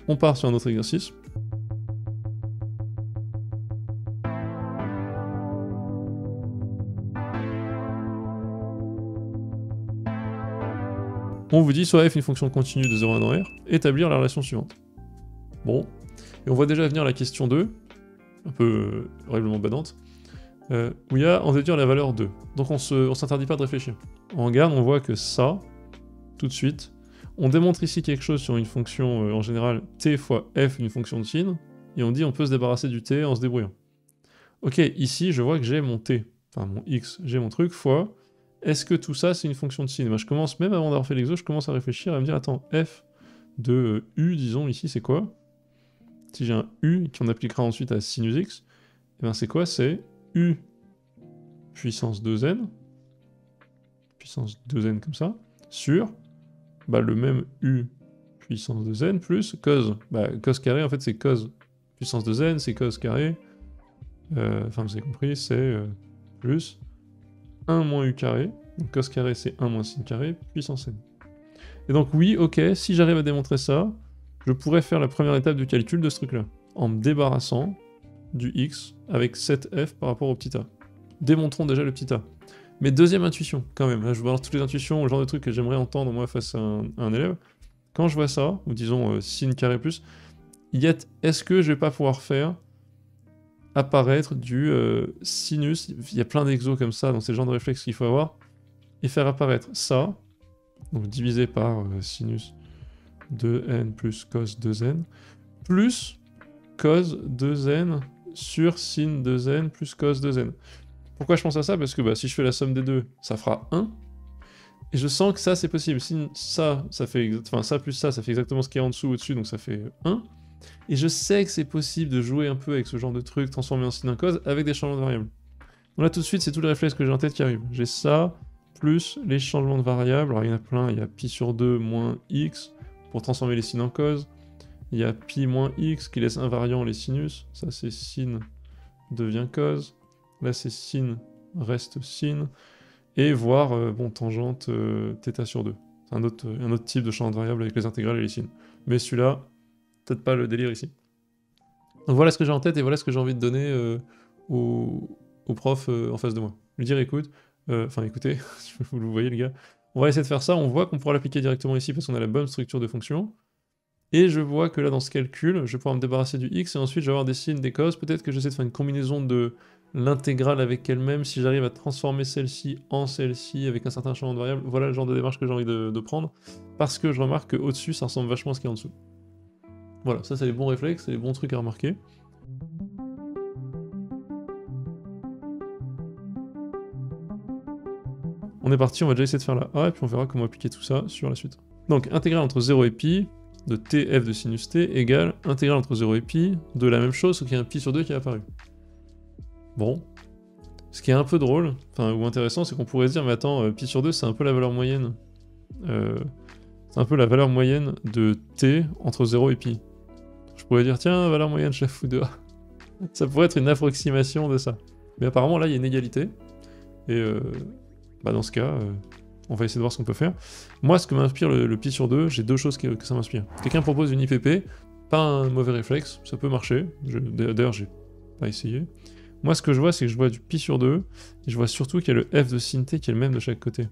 On part sur un autre exercice. On vous dit soit f est une fonction continue de 0 à 1 dans R, établir la relation suivante. Bon, et on voit déjà venir la question 2, un peu horriblement badante, où il y a en déduire la valeur 2. Donc on s'interdit pas de réfléchir. On regarde, on voit que ça, tout de suite, on démontre ici quelque chose sur une fonction, en général, t fois f, une fonction de sin, et on dit on peut se débarrasser du t en se débrouillant. Ok, ici je vois que j'ai mon t, enfin mon x, j'ai mon truc, fois... Est-ce que tout ça, c'est une fonction de sin? Moi, je commence, même avant d'avoir fait l'exo, je commence à réfléchir, à me dire, attends, f de u, disons, ici, c'est quoi? Si j'ai un u, qu'on appliquera ensuite à sinus x, et ben c'est quoi? C'est u puissance 2n, puissance 2n comme ça, sur bah, le même u puissance 2n plus cos. Bah, cos carré, en fait, c'est cos puissance 2n, c'est cos carré, enfin, vous avez compris, c'est plus 1 moins u carré, donc cos carré c'est 1 moins sin carré, puissance n. Et donc oui, ok, si j'arrive à démontrer ça, je pourrais faire la première étape du calcul de ce truc-là, en me débarrassant du x avec 7f par rapport au petit a. Démontrons déjà le petit a. Mais deuxième intuition, quand même, là je vous balance toutes les intuitions, le genre de trucs que j'aimerais entendre moi face à un élève. Quand je vois ça, ou disons sin carré plus, est-ce que je vais pas pouvoir faire apparaître du sinus, il y a plein d'exos comme ça, donc c'est le genre de réflexe qu'il faut avoir, et faire apparaître ça, donc divisé par sinus 2n plus cos 2n, plus cos 2n sur sin 2n plus cos 2n. Pourquoi je pense à ça? Parce que bah, si je fais la somme des deux, ça fera 1, et je sens que ça c'est possible. Si ça fait ça plus ça fait exactement ce qu'il y a en dessous, au-dessus, donc ça fait 1. Et je sais que c'est possible de jouer un peu avec ce genre de truc, transformer en sin en cos, avec des changements de variables. Donc là tout de suite, c'est tout le réflexe que j'ai en tête qui arrive. J'ai ça, plus les changements de variables. Alors il y en a plein, il y a pi sur 2 moins x, pour transformer les sin en cos. Il y a pi moins x, qui laisse invariant les sinus. Ça c'est sin devient cos. Là c'est sin reste sin. Et voir, bon, tangente θ sur 2. C'est un autre type de changement de variable avec les intégrales et les sin. Mais celui-là, peut-être pas le délire ici. Donc voilà ce que j'ai en tête et voilà ce que j'ai envie de donner au prof en face de moi. Lui dire écoute, écoutez, vous le voyez les gars, on va essayer de faire ça, on voit qu'on pourra l'appliquer directement ici parce qu'on a la bonne structure de fonction. Et je vois que là dans ce calcul, je vais pouvoir me débarrasser du x et ensuite je vais avoir des signes, des cos. Peut-être que j'essaie de faire une combinaison de l'intégrale avec elle-même si j'arrive à transformer celle-ci en celle-ci avec un certain changement de variable. Voilà le genre de démarche que j'ai envie de prendre parce que je remarque qu'au-dessus ça ressemble vachement à ce qu'il y a en dessous. Voilà, ça c'est les bons réflexes, c'est les bons trucs à remarquer. On est parti, on va déjà essayer de faire la A, et puis on verra comment appliquer tout ça sur la suite. Donc, intégrale entre 0 et pi de tf de sinus t égale intégrale entre 0 et pi de la même chose, sauf qu'il y a un pi sur 2 qui est apparu. Bon. Ce qui est un peu drôle, ou intéressant, c'est qu'on pourrait se dire, mais attends, pi sur 2, c'est un peu la valeur moyenne. C'est un peu la valeur moyenne de t entre 0 et pi. Je pourrais dire, tiens, valeur moyenne chef ou 2. Ça pourrait être une approximation de ça. Mais apparemment, là, il y a une égalité. Et dans ce cas, on va essayer de voir ce qu'on peut faire. Moi, ce que m'inspire le pi sur 2, j'ai deux choses que ça m'inspire. Quelqu'un propose une IPP, pas un mauvais réflexe, ça peut marcher. D'ailleurs, j'ai pas essayé. Moi, ce que je vois, c'est que je vois du pi sur 2, et je vois surtout qu'il y a le f de sin t qui est le même de chaque côté.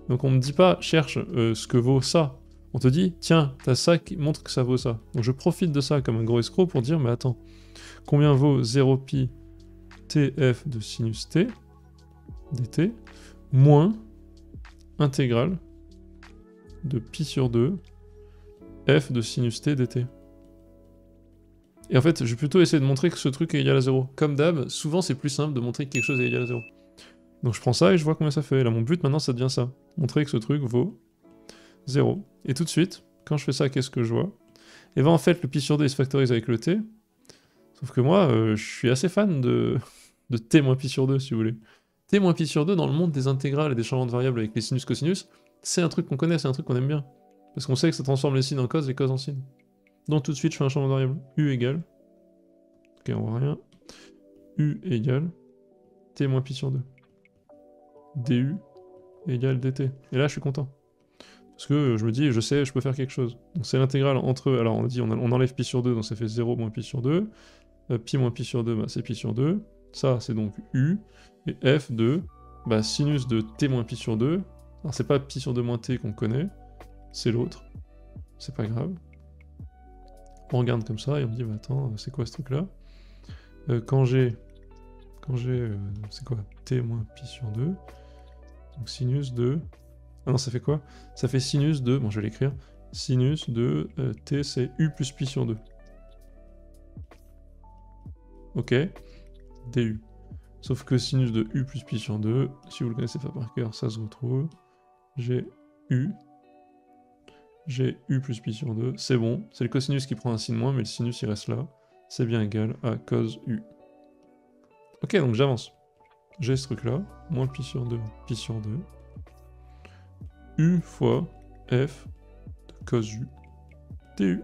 Donc on me dit pas, cherche ce que vaut ça. On te dit, tiens, t'as ça qui montre que ça vaut ça. Donc je profite de ça comme un gros escroc pour dire, mais attends, combien vaut 0 pi tf de sinus t dt moins intégrale de pi sur 2 f de sinus t dt. Et en fait, je vais plutôt essayer de montrer que ce truc est égal à 0. Comme d'hab, souvent c'est plus simple de montrer que quelque chose est égal à 0. Donc je prends ça et je vois combien ça fait. Là, mon but maintenant, ça devient ça. Montrer que ce truc vaut 0. Et tout de suite, quand je fais ça, qu'est-ce que je vois? Et bien en fait, le pi sur 2 il se factorise avec le t. Sauf que moi, je suis assez fan de t moins pi sur 2, si vous voulez. T moins pi sur 2, dans le monde des intégrales et des changements de variables avec les sinus cosinus, c'est un truc qu'on connaît, c'est un truc qu'on aime bien. Parce qu'on sait que ça transforme les sines en cos, les cos en sin. Donc tout de suite, je fais un changement de variable. U égale... Ok, on voit rien. U égale t moins pi sur 2. du égale dt. Et là, je suis content. Parce que je me dis, je sais, je peux faire quelque chose. Donc c'est l'intégrale entre... Alors on a dit, on enlève pi sur 2, donc ça fait 0 moins pi sur 2. Pi moins pi sur 2, bah, c'est pi sur 2. Ça, c'est donc u. Et f de bah, sinus de t moins pi sur 2. Alors c'est pas pi sur 2 moins t qu'on connaît, c'est l'autre. C'est pas grave. On regarde comme ça et on me dit, bah, attends, c'est quoi ce truc-là? Quand j'ai... c'est quoi? T moins pi sur 2. Donc sinus de... Ah non, ça fait quoi? Ça fait sinus de... Bon, je vais l'écrire. Sinus de t, c'est u plus pi sur 2. Ok. du. Sauf que sinus de u plus pi sur 2, si vous le connaissez pas par cœur, ça se retrouve. J'ai u plus pi sur 2, c'est bon. C'est le cosinus qui prend un signe moins, mais le sinus il reste là. C'est bien égal à cos u. Ok, donc j'avance. J'ai ce truc là, moins pi sur 2, u fois f de cos u du.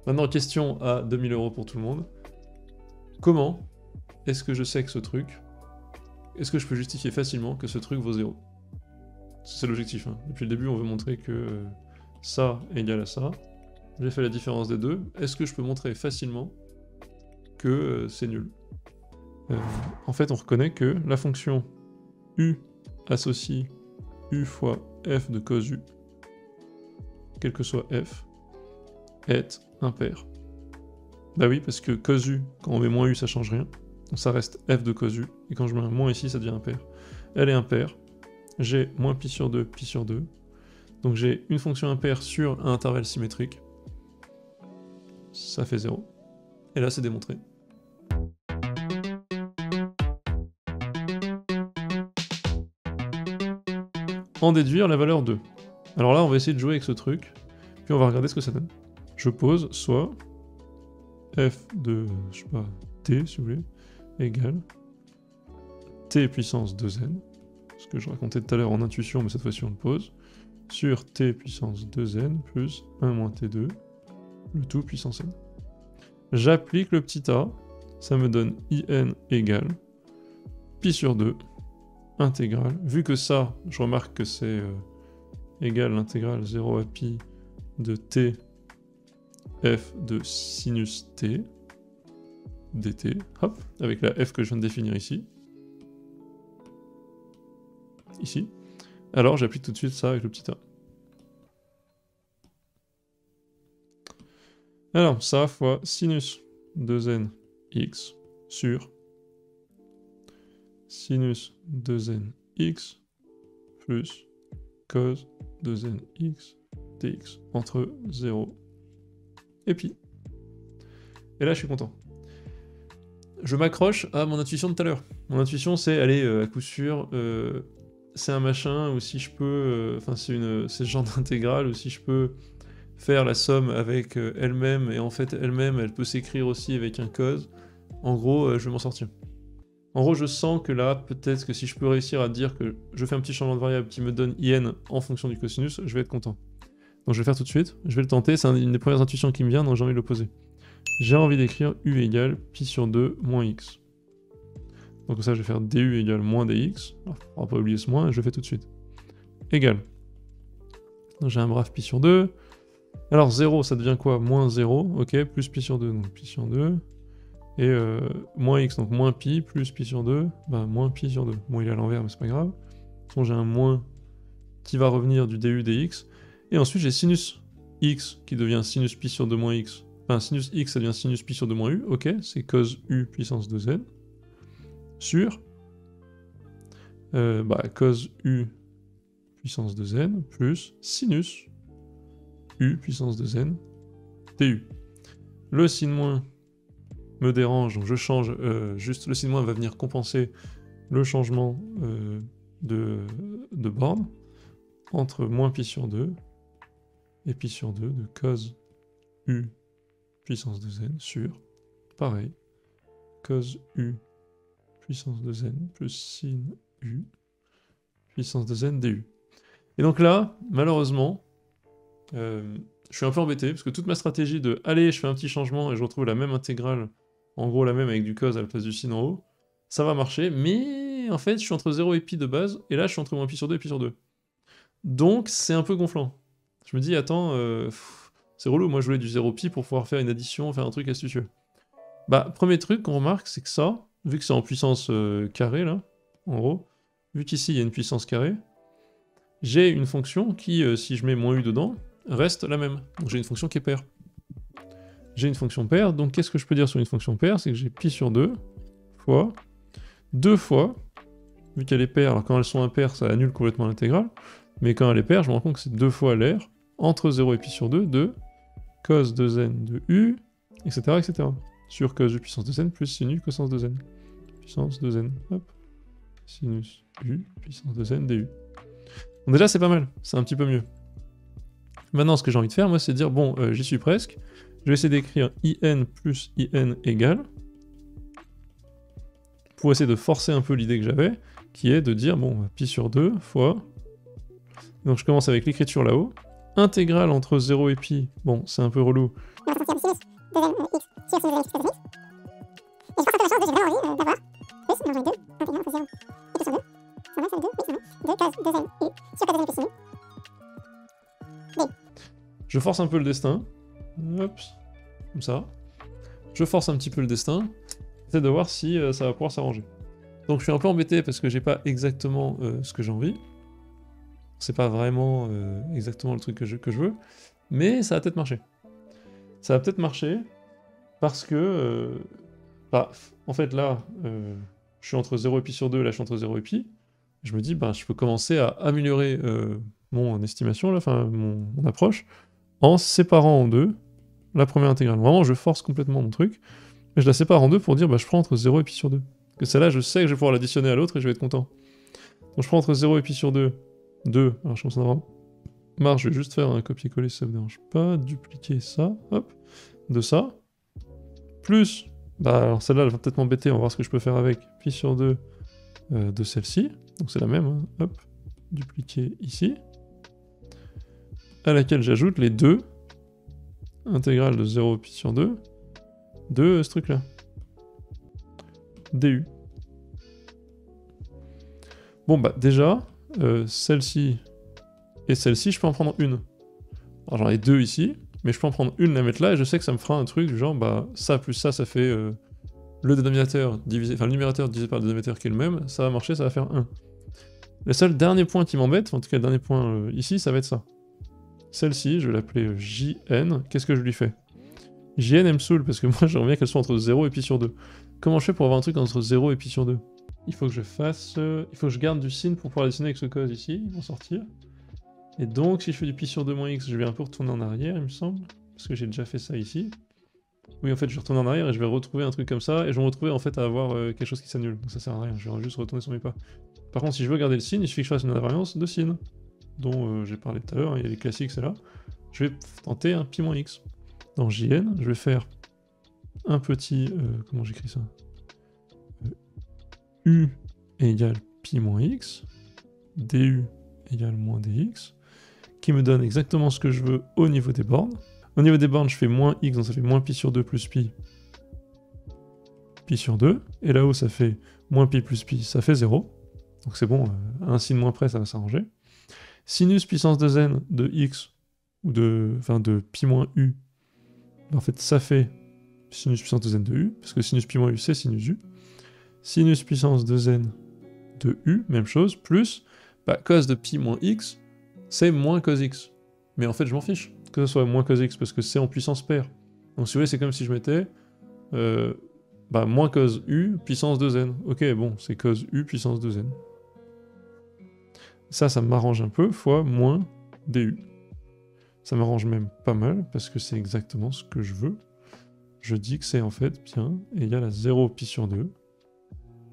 Maintenant, question à 2000 € pour tout le monde. Comment est-ce que je sais que ce truc... Est-ce que je peux justifier facilement que ce truc vaut 0? C'est l'objectif, hein. Depuis le début, on veut montrer que ça égale à ça. J'ai fait la différence des deux. Est-ce que je peux montrer facilement que c'est nul? En fait, on reconnaît que la fonction u associe u fois f de cos u, quel que soit f, est impair. Bah oui, parce que cos u, quand on met moins u, ça change rien. Donc ça reste f de cos u, et quand je mets un moins ici, ça devient impair. Elle est impaire. J'ai moins pi sur 2, pi sur 2. Donc j'ai une fonction impaire sur un intervalle symétrique. Ça fait 0. Et là, c'est démontré. En déduire la valeur 2. Alors là, on va essayer de jouer avec ce truc, puis on va regarder ce que ça donne. Je pose soit f de, je sais pas, t, si vous voulez, égale t puissance 2n, ce que je racontais tout à l'heure en intuition, mais cette fois-ci on le pose, sur t puissance 2n plus 1 moins t2, le tout puissance n. J'applique le petit a, ça me donne in égale pi sur 2, intégrale. Vu que ça, je remarque que c'est égal l'intégrale 0 à pi de t f de sinus t dt, hop, avec la f que je viens de définir ici. Ici. Alors j'applique tout de suite ça avec le petit a. Alors, ça fois sinus 2n x sur sinus 2n x plus cos 2n x dx entre 0 et pi. Et là, je suis content. Je m'accroche à mon intuition de tout à l'heure. Mon intuition, c'est, allez, à coup sûr, c'est un machin, ou si je peux... Enfin, c'est ce genre d'intégrale, ou si je peux faire la somme avec elle-même, et en fait, elle-même, elle peut s'écrire aussi avec un cos. En gros, je vais m'en sortir. En gros, je sens que là, peut-être que si je peux réussir à dire que je fais un petit changement de variable qui me donne in en fonction du cosinus, je vais être content. Donc je vais le faire tout de suite, je vais le tenter, c'est une des premières intuitions qui me vient, donc j'ai envie de le poser. J'ai envie d'écrire u égale pi sur 2 moins x. Donc ça, je vais faire du égale moins dx. Alors, on va pas oublier ce moins, je le fais tout de suite. Égal. Donc j'ai un brave pi sur 2. Alors 0, ça devient quoi? Moins 0, ok, plus pi sur 2, donc pi sur 2. Et moins x, donc moins pi, plus pi sur 2, bah moins pi sur 2. Bon, il est à l'envers, mais c'est pas grave. Donc j'ai un moins qui va revenir du du dx. Et ensuite, j'ai sinus x qui devient sinus pi sur 2 moins x. Enfin, sinus x, ça devient sinus pi sur 2 moins u, ok, c'est cos u puissance 2n. Sur cos u puissance 2n plus sinus u puissance 2n du. Le signe moins me dérange, donc je change, juste le signe moins va venir compenser le changement de borne entre moins pi sur 2 et pi sur 2 de cos u puissance 2n sur, pareil, cos u puissance 2n plus sin u puissance 2n du. Et donc là, malheureusement, je suis un peu embêté, parce que toute ma stratégie de « allez, je fais un petit changement et je retrouve la même intégrale », en gros la même avec du cos à la place du sin en haut, ça va marcher, mais en fait, je suis entre 0 et pi de base, et là, je suis entre moins pi sur 2 et pi sur 2. Donc c'est un peu gonflant. Je me dis, attends, c'est relou, moi je voulais du 0pi pour pouvoir faire une addition, faire un truc astucieux. Bah, premier truc qu'on remarque, c'est que ça, vu que c'est en puissance carrée, là, en gros, vu qu'ici il y a une puissance carrée, j'ai une fonction qui, si je mets moins u dedans, reste la même. Donc j'ai une fonction qui est paire. J'ai une fonction paire, donc qu'est-ce que je peux dire sur une fonction paire? C'est que j'ai pi sur 2 fois 2 fois, vu qu'elle est paire, alors quand elles sont impaires, ça annule complètement l'intégrale, mais quand elle est paire, je me rends compte que c'est 2 fois l'air, entre 0 et pi sur 2, de cos 2n de u, etc., etc. Sur cos u puissance 2n plus sinus cosine 2n. Puissance 2n, hop. Sinus u puissance 2n du. Donc déjà, c'est pas mal, c'est un petit peu mieux. Maintenant, ce que j'ai envie de faire, moi, c'est de dire, bon, j'y suis presque. Je vais essayer d'écrire in plus in égale, pour essayer de forcer un peu l'idée que j'avais, qui est de dire, bon, pi sur 2 fois... Donc je commence avec l'écriture là-haut. Intégrale entre 0 et pi, bon, c'est un peu relou. Je force un peu le destin. Hop, comme ça. Je force un petit peu le destin. J'essaie de voir si ça va pouvoir s'arranger. Donc je suis un peu embêté parce que j'ai pas exactement ce que j'ai envie. C'est pas vraiment exactement le truc que je veux. Mais ça va peut-être marcher. Ça va peut-être marcher parce que... bah, en fait là, je suis entre 0 et pi sur 2, là je suis entre 0 et pi. Je me dis, bah, je peux commencer à améliorer mon estimation, là, enfin mon approche, en séparant en deux la première intégrale. Vraiment, je force complètement mon truc, mais je la sépare en deux pour dire, bah, je prends entre 0 et pi sur 2. Que celle-là, je sais que je vais pouvoir l'additionner à l'autre et je vais être content. Donc je prends entre 0 et pi sur 2, 2, alors je commence à avoir marre, je vais juste faire un copier-coller si ça me dérange pas, dupliquer ça, hop, de ça, plus, bah alors celle-là, elle va peut-être m'embêter, on va voir ce que je peux faire avec, pi sur 2 de celle-ci, donc c'est la même, hein, hop, dupliquer ici, à laquelle j'ajoute les deux, intégrale de 0 pi sur 2, de ce truc-là. du. Bon bah déjà, celle-ci et celle-ci, je peux en prendre une. Alors j'en ai deux ici, mais je peux en prendre une, la mettre là, et je sais que ça me fera un truc du genre, bah ça plus ça fait le dénominateur divisé, enfin le numérateur divisé par le dénominateur qui est le même, ça va marcher, ça va faire 1. Le seul dernier point qui m'embête, en tout cas le dernier point ici, ça va être ça. Celle-ci, je vais l'appeler JN, qu'est-ce que je lui fais? JN, elle me saoule, parce que moi j'aimerais bien qu'elle soit entre 0 et pi sur 2. Comment je fais pour avoir un truc entre 0 et pi sur 2? Il faut que je fasse... il faut que je garde du sin pour pouvoir dessiner avec ce cos ici, ils vont sortir. Et donc, si je fais du pi sur 2 moins x, je vais un peu retourner en arrière, il me semble, parce que j'ai déjà fait ça ici. Oui, en fait, je vais retourner en arrière et je vais retrouver un truc comme ça, et je vais me retrouver en fait à avoir quelque chose qui s'annule. Donc ça sert à rien, je vais juste retourner sur mes pas. Par contre, si je veux garder le sin, il suffit que je fasse une invariance de sin, dont j'ai parlé tout à l'heure, il y a les classiques, c'est là. Je vais tenter un pi moins x. Dans JN, je vais faire un petit... comment j'écris ça? U égale pi moins x, du égale moins dx, qui me donne exactement ce que je veux au niveau des bornes. Au niveau des bornes, je fais moins x, donc ça fait moins pi sur 2 plus pi sur 2, et là-haut ça fait moins pi plus pi, ça fait 0. Donc c'est bon, à un signe moins près, ça va s'arranger. Sinus puissance 2n de x, ou de pi moins u, en fait ça fait sinus puissance 2n de u, parce que sinus pi moins u c'est sinus u. Sinus puissance 2n de u, même chose, plus bah, cos de pi moins x, c'est moins cos x. Mais en fait je m'en fiche que ce soit moins cos x, parce que c'est en puissance paire. Donc si vous voulez, c'est comme si je mettais bah, moins cos u puissance 2n. Ok, bon, c'est cos u puissance 2n. Ça m'arrange un peu, fois moins du. Ça m'arrange même pas mal, parce que c'est exactement ce que je veux. Je dis que c'est en fait bien égal à 0 pi sur 2.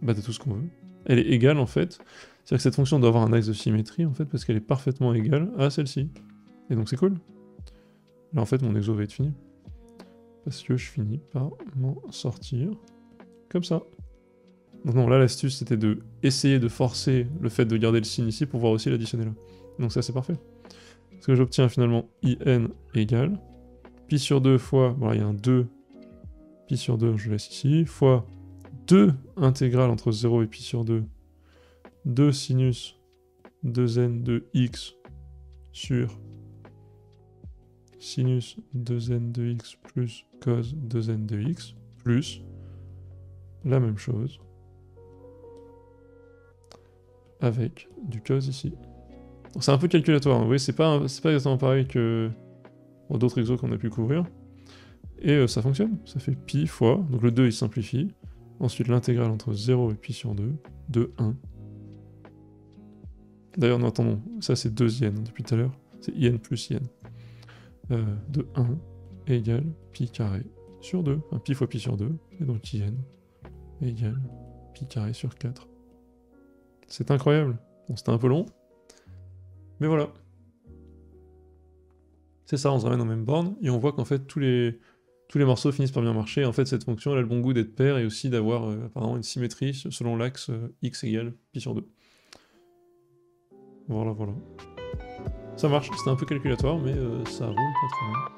Bah de tout ce qu'on veut. Elle est égale en fait. C'est-à-dire que cette fonction doit avoir un axe de symétrie en fait, parce qu'elle est parfaitement égale à celle-ci. Et donc c'est cool. Là en fait mon exo va être fini. Parce que je finis par m'en sortir comme ça. Donc non, là l'astuce c'était de essayer de forcer le fait de garder le signe ici pour pouvoir aussi l'additionner là. Donc ça c'est parfait. Parce que j'obtiens finalement in égale pi sur 2 fois, voilà il y a un 2, pi sur 2 je laisse ici, fois 2 intégrales entre 0 et pi sur 2, 2 sinus 2n de x sur sinus 2n de x plus cos 2n de x plus la même chose avec du cos ici. C'est un peu calculatoire, hein. Vous voyez, c'est pas exactement pareil que d'autres exos qu'on a pu couvrir. Et ça fonctionne, ça fait pi fois, donc le 2 il simplifie, ensuite l'intégrale entre 0 et pi sur 2, de 1. D'ailleurs, non, attendons, ça c'est 2 in depuis tout à l'heure, c'est in plus in. De 1 égale pi carré sur 2, enfin pi fois pi sur 2, et donc in égale pi carré sur 4. C'est incroyable. Bon, c'était un peu long, mais voilà. C'est ça, on se ramène en même borne, et on voit qu'en fait tous les morceaux finissent par bien marcher. En fait, cette fonction, elle a le bon goût d'être paire, et aussi d'avoir apparemment une symétrie selon l'axe x égale pi sur 2. Voilà, voilà. Ça marche, c'était un peu calculatoire, mais ça roule pas trop mal.